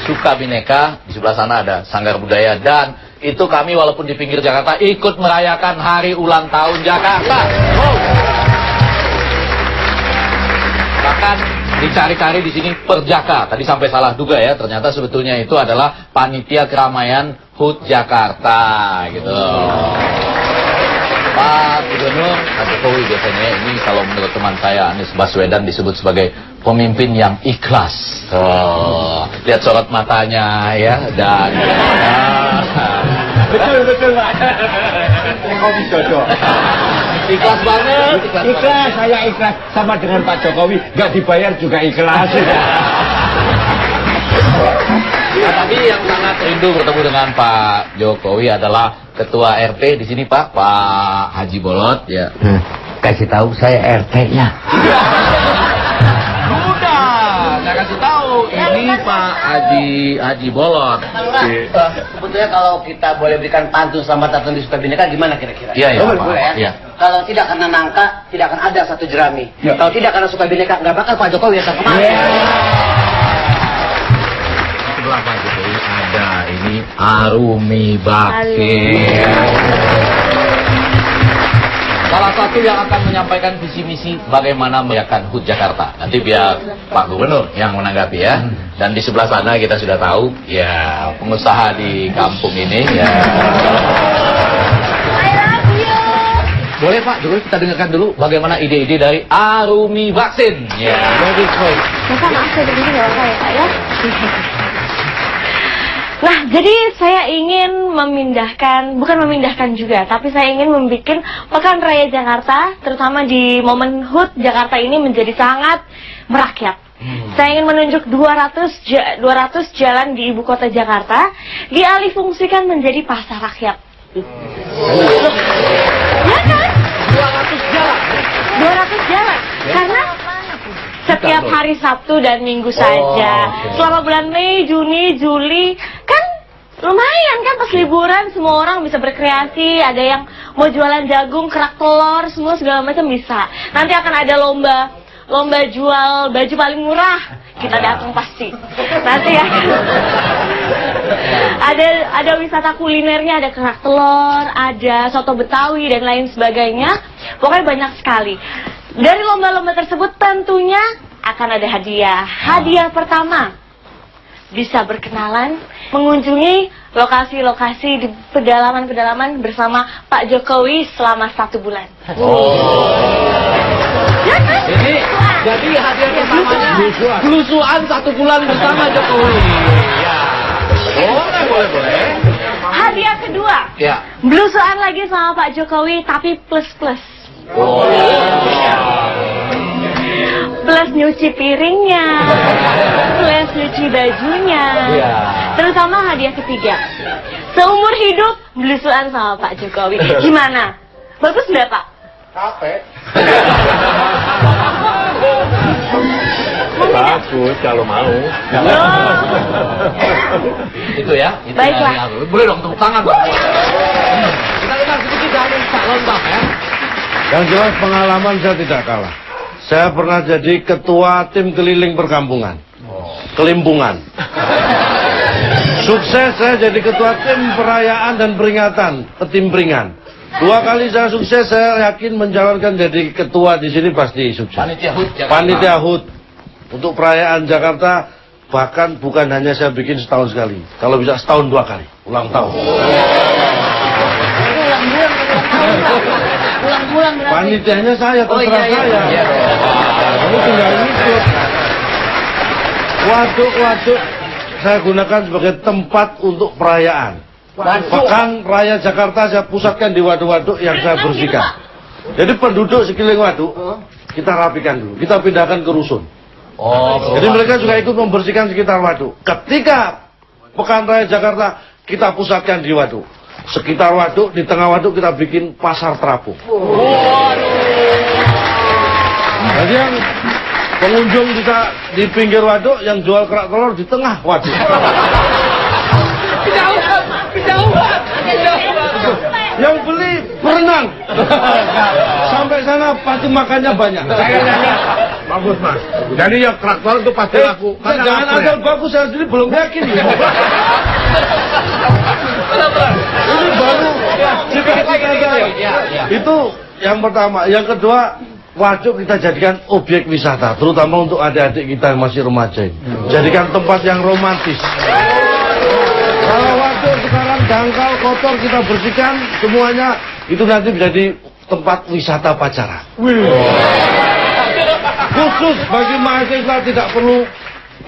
Sukabineka, di sebelah sana ada Sanggar Budaya, dan itu kami walaupun di pinggir Jakarta ikut merayakan hari ulang tahun Jakarta. Wow. Bahkan dicari-cari di sini Perjaka. Tadi sampai salah duga ya, ternyata sebetulnya itu adalah panitia keramaian HUT Jakarta gitu. Pak Gubernur, Pak Jokowi biasanya ini kalau menurut teman saya Anies Baswedan disebut sebagai pemimpin yang ikhlas. Lihat sorot matanya ya, dan betul Pak. Jokowi cocok. Ikhlas banget. Ikhlas, saya ikhlas sama dengan Pak Jokowi, nggak dibayar juga ikhlas. Nah, tadi yang sangat rindu bertemu dengan Pak Jokowi adalah Ketua RT di sini Pak Haji Bolot ya. Kasih tahu saya RT-nya. Udah, saya kasih tahu ini Pak Haji Bolot. Sebetulnya kalau kita boleh berikan pantun selamat datang di Sukabineka gimana kira-kira? Iya, Boleh, Pak. boleh ya? Iya. Kalau tidak karena nangka, tidak akan ada satu jerami. Kalau tidak karena Sukabineka, nggak bakal Pak Jokowi yang kemarin. Sebelah Pak Jokowi ada ini Arumi Bakti. Salah satu yang akan menyampaikan visi misi bagaimana merayakan HUT Jakarta. Nanti biar Pak Gubernur yang menanggapi ya. Dan di sebelah sana kita sudah tahu ya pengusaha di kampung ini ya. Boleh Pak Jokowi kita dengarkan dulu bagaimana ide-ide dari Arumi Vaksin. Ya. Masa maaf saya berdiri nggak apa ya Pak ya? Nah, jadi saya ingin bukan memindahkan juga, tapi saya ingin membuat Pekan Raya Jakarta, terutama di momen HUT Jakarta ini menjadi sangat merakyat. Saya ingin menunjuk 200 jalan di ibu kota Jakarta, dialihfungsikan menjadi pasar rakyat. Ya kan? 200 jalan. 200 jalan, karena setiap hari Sabtu dan Minggu saja. Selama bulan Mei, Juni, Juli, kan lumayan kan pas liburan semua orang bisa berkreasi. Ada yang mau jualan jagung, kerak telur, semua segala macam bisa. Nanti akan ada lomba jual baju paling murah. Kita datang pasti. Nanti ya. Ada wisata kulinernya, ada kerak telur, ada soto Betawi dan lain sebagainya. Pokoknya banyak sekali. Dari lomba-lomba tersebut tentunya akan ada hadiah. Hadiah pertama, bisa berkenalan, mengunjungi lokasi-lokasi di pedalaman-pedalaman bersama Pak Jokowi selama 1 bulan. Ya kan? Jadi hadiah pertamanya belusuan 1 bulan bersama Jokowi. Ya. Boleh. Hadiah kedua, Ya. belusuan lagi sama Pak Jokowi tapi plus-plus. Plus nyuci piringnya, plus nyuci bajunya. Terutama hadiah ketiga, seumur hidup belusuan sama Pak Jokowi. Gimana? Bagus nggak Pak? Capek. Bagus kalau mau. Itu ya. Itu Baiklah. ya. Boleh dong tepuk tangan. Kita dengar sedikit dari Pak Lontar ya. Yang jelas pengalaman saya tidak kalah. Saya pernah jadi ketua tim keliling perkampungan. Kelimpungan. Sukses saya jadi ketua tim perayaan dan peringatan, ketimpringan. 2 kali saya sukses, saya yakin mencalonkan jadi ketua di sini pasti sukses. Panitia HUT Jakarta. Panitia HUT untuk perayaan Jakarta, bahkan bukan hanya saya bikin setahun sekali. Kalau bisa setahun 2 kali, ulang tahun. Pulang-pulang berarti. Panitianya saya, terserah saya. Kamu tinggal ngikut. Waduk-waduk saya gunakan sebagai tempat untuk perayaan. Pekan Raya Jakarta saya pusatkan di waduk-waduk yang saya bersihkan. Jadi penduduk sekeliling waduk kita rapikan dulu, kita pindahkan ke rusun. Jadi mereka juga ikut membersihkan sekitar waduk. Ketika Pekan Raya Jakarta kita pusatkan di waduk. Sekitar waduk, di tengah waduk kita bikin pasar terapung. Jadi yang pengunjung bisa di pinggir waduk, yang jual kerak telur di tengah waduk. Kejauhan. Yang beli berenang. Sampai sana pasti makannya banyak. Saya nanya, Bagus mas. Jadi yang traktor itu pasti laku. Karena Jangan laku, asal ya? bagus, saya sendiri belum yakin ya. Ini baru cita-cita saya. Itu yang pertama. Yang kedua, waduk kita jadikan objek wisata, terutama untuk adik-adik kita yang masih remaja ini. Jadikan tempat yang romantis. Kalau waduk sekarang dangkal, kotor, kita bersihkan semuanya, itu nanti menjadi tempat wisata pacaran. Khusus bagi mahasiswa tidak perlu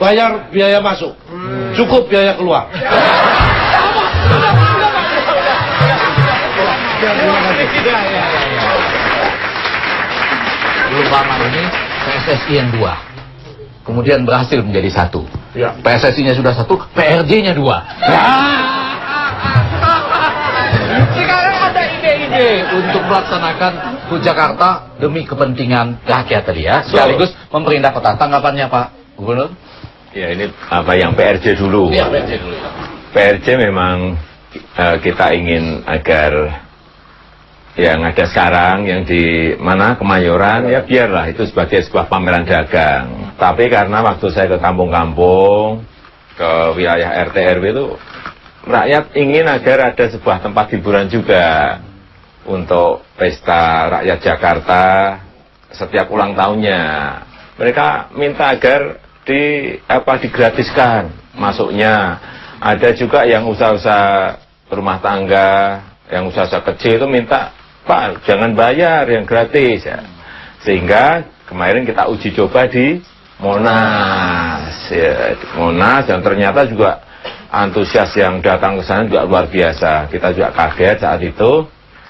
bayar biaya masuk, cukup biaya keluar. Belum lama ini PSSI yang 2, kemudian berhasil menjadi 1. Ya. PSSI-nya sudah 1, PRJ-nya 2. Sekarang ada ide-ide untuk melaksanakan HUT Jakarta demi kepentingan rakyat tadi ya, sekaligus pemerintah kota. Tanggapannya Pak Gubernur? Ya ini apa yang PRJ dulu. Iya, PRJ dulu. PRJ memang kita ingin agar yang ada sekarang yang di mana Kemayoran ya biarlah itu sebagai sebuah pameran dagang. Tapi karena waktu saya ke kampung-kampung, ke wilayah RT RW itu rakyat ingin agar ada sebuah tempat hiburan juga untuk pesta rakyat Jakarta setiap ulang tahunnya. Mereka minta agar digratiskan masuknya. Ada juga yang usaha-usaha rumah tangga, yang usaha-usaha kecil itu minta, Pak, jangan bayar, yang gratis ya. Sehingga kemarin kita uji coba di Monas, ya, di Monas, dan ternyata juga antusias yang datang ke sana juga luar biasa. Kita juga kaget saat itu.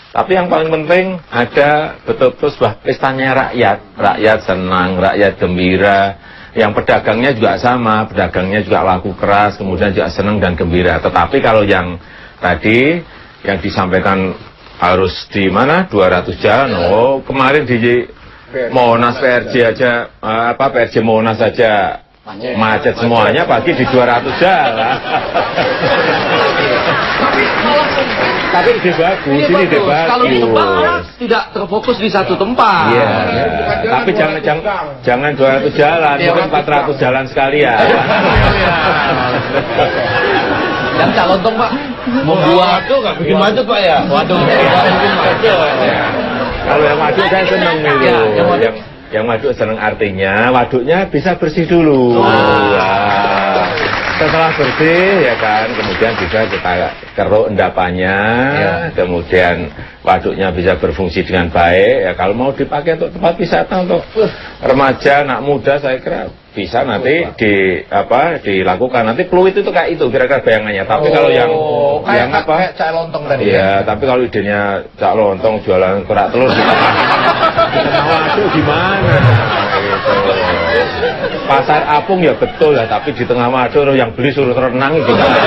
Tapi yang paling penting ada betul-betul sebuah pestanya rakyat senang, rakyat gembira. Yang pedagangnya juga sama, pedagangnya juga laku keras, kemudian juga senang dan gembira. Tetapi kalau yang tadi yang disampaikan harus di mana 200 jalan, oh kemarin di Monas PRJ aja, PRJ Monas aja macet semuanya, pagi di 200 jalan. Tapi ide bagus, ini ide bagus. Kalau di tempat tidak terfokus di satu tempat. Iya. Tapi jangan 200 jalan, mungkin 400 jalan sekalian. Yang Calontong Pak membuat Bikin macet Pak ya? waduh. Kalau yang waduk saya seneng itu. Yang waduk seneng artinya waduknya bisa bersih dulu. Nah, setelah bersih ya kan, kemudian bisa kita keruk endapannya, kemudian waduknya bisa berfungsi dengan baik. Ya kalau mau dipakai untuk tempat wisata untuk remaja, anak muda, saya kira bisa nanti dilakukan. Nanti Pluit itu kayak itu kira-kira bayangannya. Tapi kalau yang kayak Cak Lontong tadi. Iya, tapi kalau idenya Cak Lontong jualan kerak telur di tengah waduk gimana? Gitu. Pasar apung ya betul lah, tapi di tengah waduk yang beli suruh renang gimana?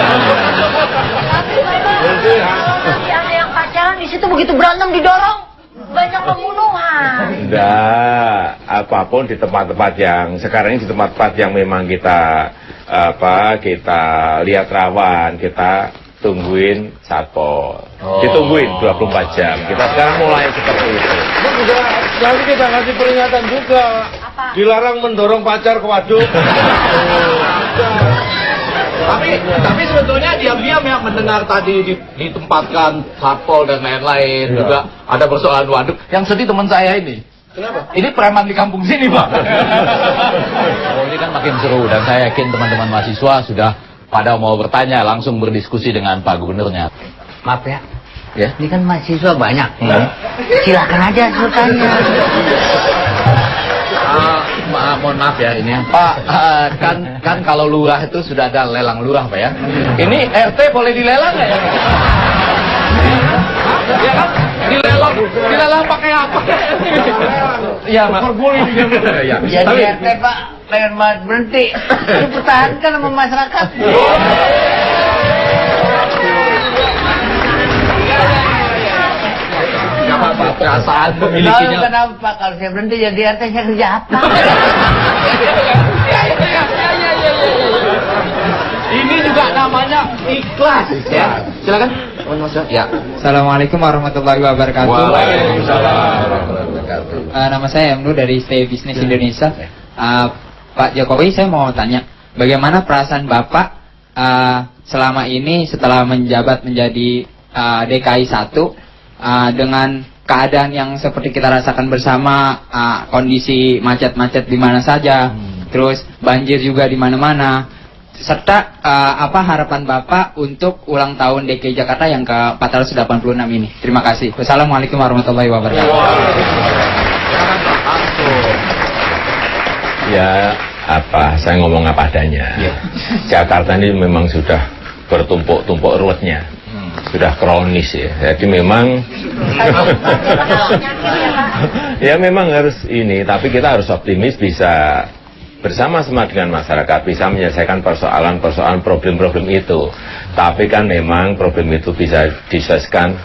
Yang pacaran di situ begitu berantem didorong, banyak pembunuhan. Enggak, apapun di tempat-tempat yang sekarang ini di tempat-tempat yang memang kita lihat rawan, kita tungguin satpol. Ditungguin 24 jam. Kita sekarang mulai seperti itu. Nanti kita kasih peringatan juga. Dilarang mendorong pacar ke waduk. Tapi sebetulnya diam-diam ya mendengar tadi ditempatkan satpol dan lain-lain, juga ada persoalan waduk. Yang sedih teman saya ini. Kenapa? Ini preman di kampung sini Pak. Oh, ini kan makin seru dan saya yakin teman-teman mahasiswa sudah pada mau bertanya, langsung berdiskusi dengan Pak Gubernurnya. Maaf ya, Ya. ini kan mahasiswa banyak. Silakan aja bertanya. Mohon maaf ya ini Pak, kan kalau lurah itu sudah ada lelang lurah Pak ya. Ini RT boleh dilelang nggak ya? Ya kan? Dilelang pakai apa? Iya Mas. Ya. Jadi RT Pak, pengen banget berhenti. Dipertahankan sama masyarakat. Apa perasaan Lalu memilikinya? kenapa kalau saya berhenti jadi RT saya kerja apa? Ini juga namanya ikhlas ya. Silakan. Ya. Assalamualaikum warahmatullahi wabarakatuh. Waalaikumsalam warahmatullahi wabarakatuh. Nama saya Emru dari Stay Business Indonesia. Pak Jokowi, saya mau tanya, bagaimana perasaan Bapak selama ini setelah menjabat menjadi DKI 1 dengan keadaan yang seperti kita rasakan bersama, kondisi macet-macet di mana saja, terus banjir juga di mana-mana, serta apa harapan Bapak untuk ulang tahun DKI Jakarta yang ke-486 ini? Terima kasih. Wassalamualaikum warahmatullahi wabarakatuh. Ya, saya ngomong apa adanya. Jakarta ini memang sudah bertumpuk-tumpuk ruwetnya. Sudah kronis ya. Jadi memang ya memang harus ini, tapi kita harus optimis bisa bersama-sama dengan masyarakat bisa menyelesaikan persoalan-persoalan problem-problem itu. Tapi kan memang problem itu bisa diselesaikan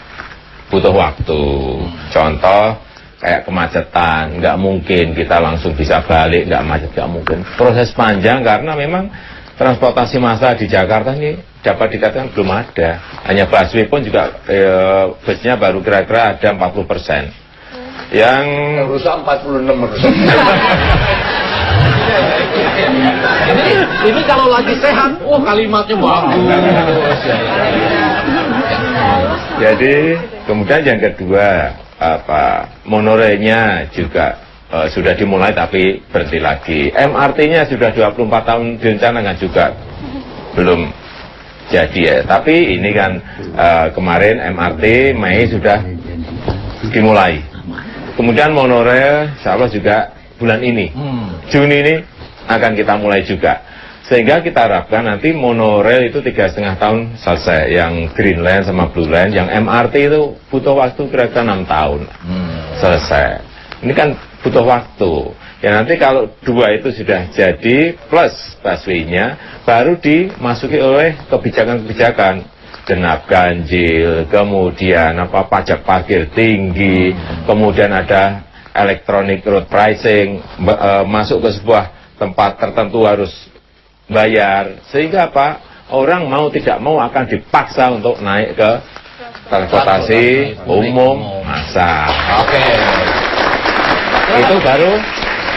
butuh waktu. Contoh kayak kemacetan, nggak mungkin kita langsung bisa balik, nggak macet, nggak mungkin. Proses panjang karena memang transportasi massal di Jakarta ini dapat dikatakan belum ada. Hanya busway pun juga busnya baru kira-kira ada 40%. Yang Rusak 46%. Ini kalau lagi sehat, kalimatnya bagus. jadi kemudian yang kedua monorailnya juga sudah dimulai tapi berhenti lagi. MRT-nya sudah 24 tahun direncanakan juga belum jadi ya. Tapi ini kan kemarin MRT Mei sudah dimulai. Kemudian monorail insya Allah juga bulan ini, Juni ini akan kita mulai juga. Sehingga kita harapkan nanti monorail itu 3,5 tahun selesai. Yang Green Line sama Blue Line, yang MRT itu butuh waktu kira-kira 6 tahun selesai. Ini kan butuh waktu. Ya nanti kalau dua itu sudah jadi plus busway-nya, baru dimasuki oleh kebijakan-kebijakan genap ganjil, kemudian pajak parkir tinggi, kemudian ada electronic road pricing, masuk ke sebuah tempat tertentu harus bayar, sehingga orang mau tidak mau akan dipaksa untuk naik ke transportasi umum massal. Oke. Itu baru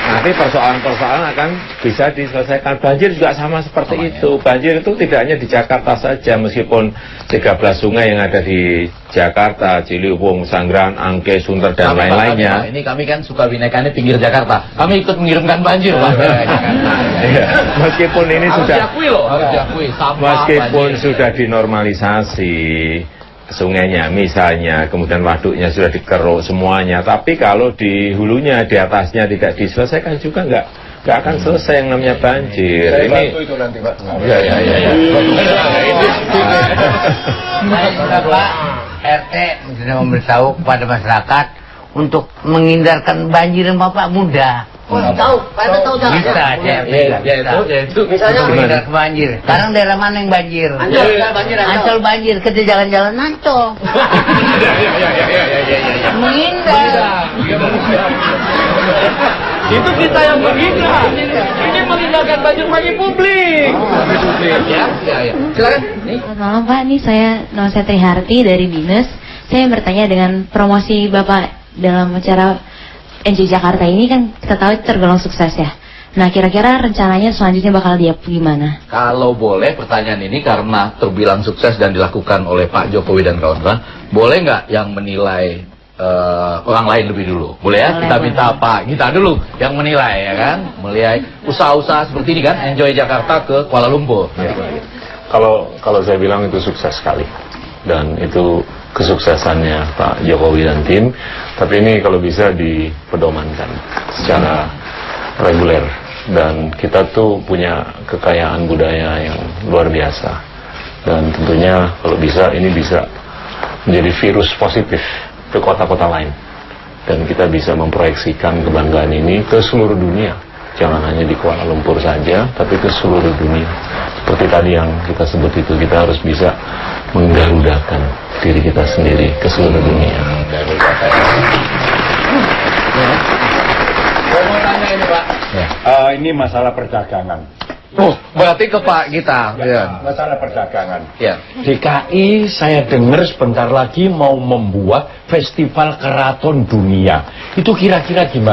nanti persoalan-persoalan akan bisa diselesaikan. Banjir juga sama seperti itu. Banjir itu tidak hanya di Jakarta saja, meskipun 13 sungai yang ada di Jakarta, Ciliwung, Sanggraan, Angke, Sunter, dan lain-lainnya. Ini kami kan suka binaikannya pinggir Jakarta. Kami ikut mengirimkan banjir, Pak. Meskipun ini Harus sudah diakui loh, harus diakui. Sampah, meskipun banjir. sudah dinormalisasi sungainya misalnya, kemudian waduknya sudah dikeruk semuanya, tapi kalau di hulunya, di atasnya tidak diselesaikan juga nggak akan selesai yang namanya banjir. Ini itu nanti, Pak. ya. Bapak RT sudah memberitahu kepada masyarakat untuk menghindarkan banjir yang Bapak muda. Tahu, Pak tahu tak? Bisa, Yaitu. Misalnya menghindar banjir. Sekarang daerah mana yang banjir? Ancol banjir, kita jalan-jalan Ancol. Menghindar. Itu kita yang menghindar. Ini menghindarkan banjir bagi publik. Ya. Silakan. Selamat malam Pak, ini nama saya Triharti dari Dinas. Saya bertanya dengan promosi Bapak dalam acara NJ Jakarta ini kan kita tahu tergolong sukses ya. Nah kira-kira rencananya selanjutnya bakal dia gimana? Kalau boleh pertanyaan ini karena terbilang sukses dan dilakukan oleh Pak Jokowi dan kawan-kawan, boleh nggak yang menilai orang lain lebih dulu? Boleh ya? Boleh, Kita minta Pak Gita dulu yang menilai ya kan? Menilai usaha-usaha seperti ini kan, Enjoy Jakarta ke Kuala Lumpur. Ya. Kalau saya bilang itu sukses sekali, dan itu kesuksesannya Pak Jokowi dan tim. Tapi ini kalau bisa dipedomankan secara reguler, dan kita tuh punya kekayaan budaya yang luar biasa, dan tentunya kalau bisa ini bisa menjadi virus positif ke kota-kota lain, dan kita bisa memproyeksikan kebanggaan ini ke seluruh dunia. Jangan hanya di Kuala Lumpur saja, tapi ke seluruh dunia. Seperti tadi yang kita sebut itu, kita harus bisa menggarudakan diri kita sendiri ke seluruh dunia. Saya mau tanya ini Pak. Ini masalah perdagangan. Oh, berarti ke Pak Gita. Ya. Masalah perdagangan. Ya. DKI saya dengar sebentar lagi mau membuat festival keraton dunia. Itu kira-kira gimana?